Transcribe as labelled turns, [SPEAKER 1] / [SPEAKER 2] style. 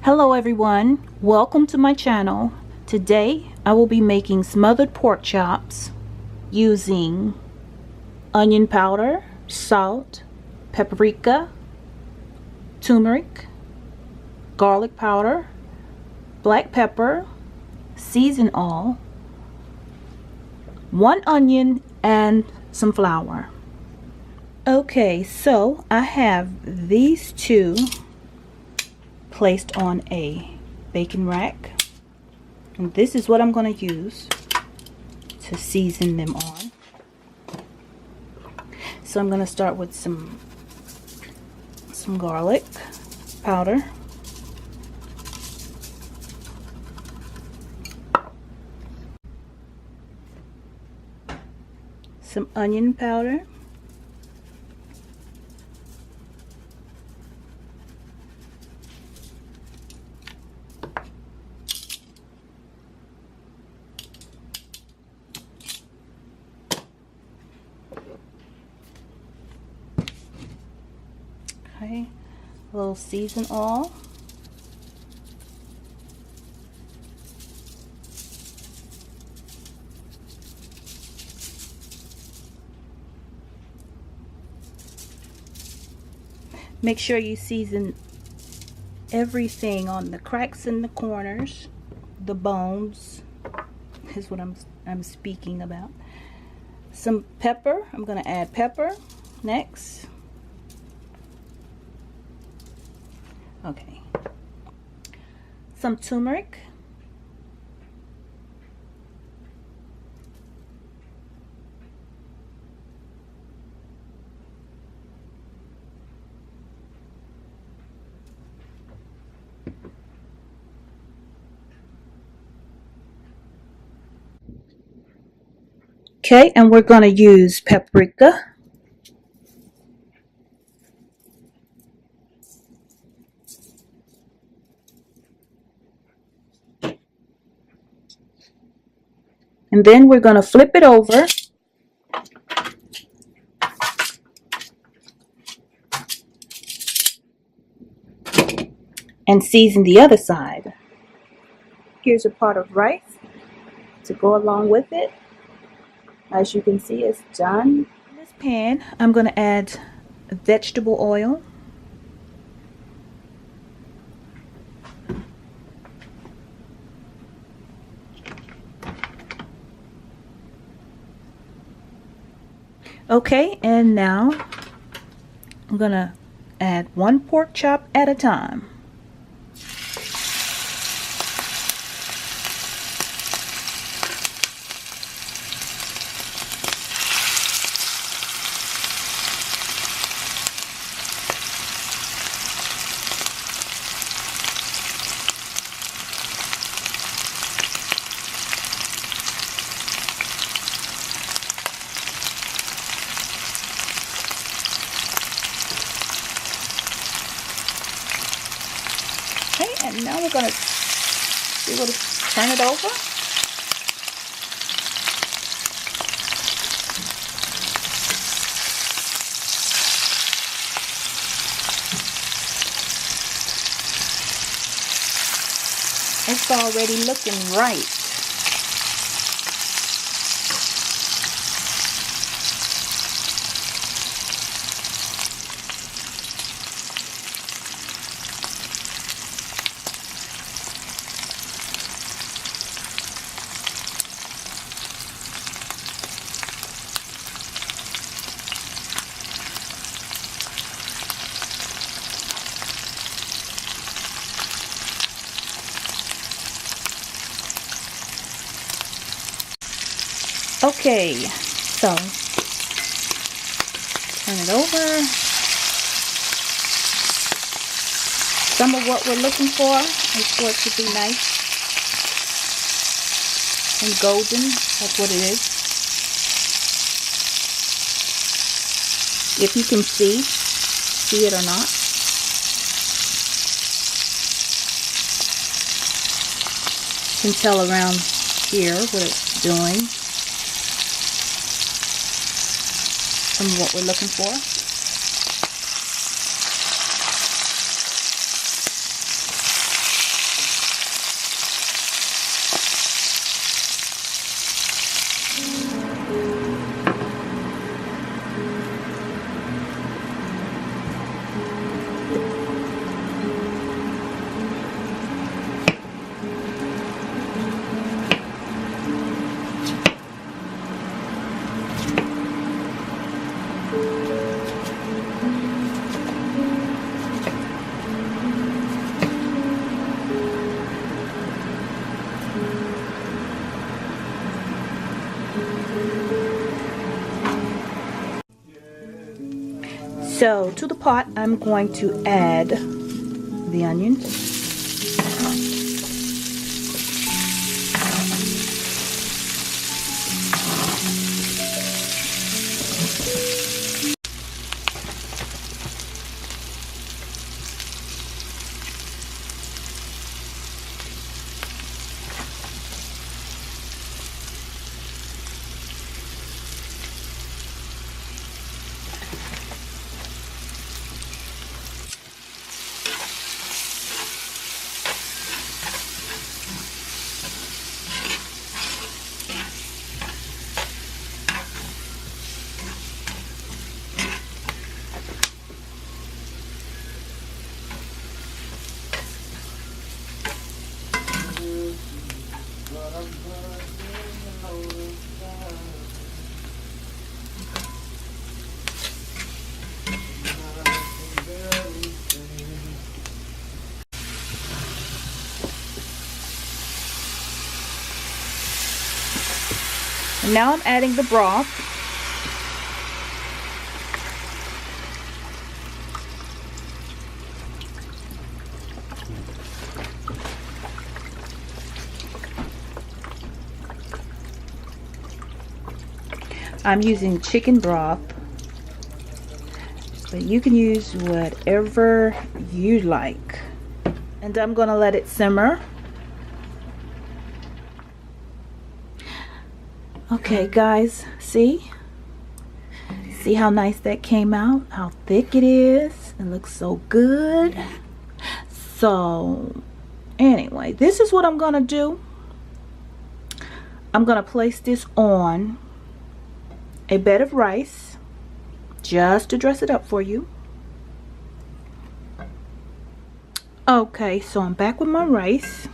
[SPEAKER 1] Hello everyone, welcome to my channel. Today I will be making smothered pork chops using onion powder, salt, paprika, turmeric, garlic powder, black pepper, seasoned oil, 1 onion, and some flour. Okay, so I have these two placed on a baking rack, and this is what I'm going to use to season them on. So I'm going to start with some garlic powder, some onion powder, okay, a little seasoned oil, make sure you season everything on the cracks in the corners, the bones is what I'm speaking about. Some pepper, I'm going to add pepper next. Okay, some turmeric, okay, and we're going to use paprika. And then we're going to flip it over and season the other side. Here's a pot of rice to go along with it. As you can see, it's done. In this pan, I'm going to add vegetable oil. Okay, and now I'm going to add 1 pork chop at a time. Okay, and now we're going to be able to turn it over. It's already looking right. Okay, so turn it over. Some of what we're looking for is for it to be nice and golden. That's what it is. If you can see it or not. You can tell around here what it's doing. Some of what we're looking for. So to the pot, I'm going to add the onions. And now I'm adding the broth. I'm using chicken broth, but you can use whatever you like. And I'm gonna let it simmer. Okay guys, see how nice that came out, how thick it is. It looks so good. So anyway, this is what I'm gonna do. I'm gonna place this on a bed of rice just to dress it up for you. Okay, so I'm back with my rice.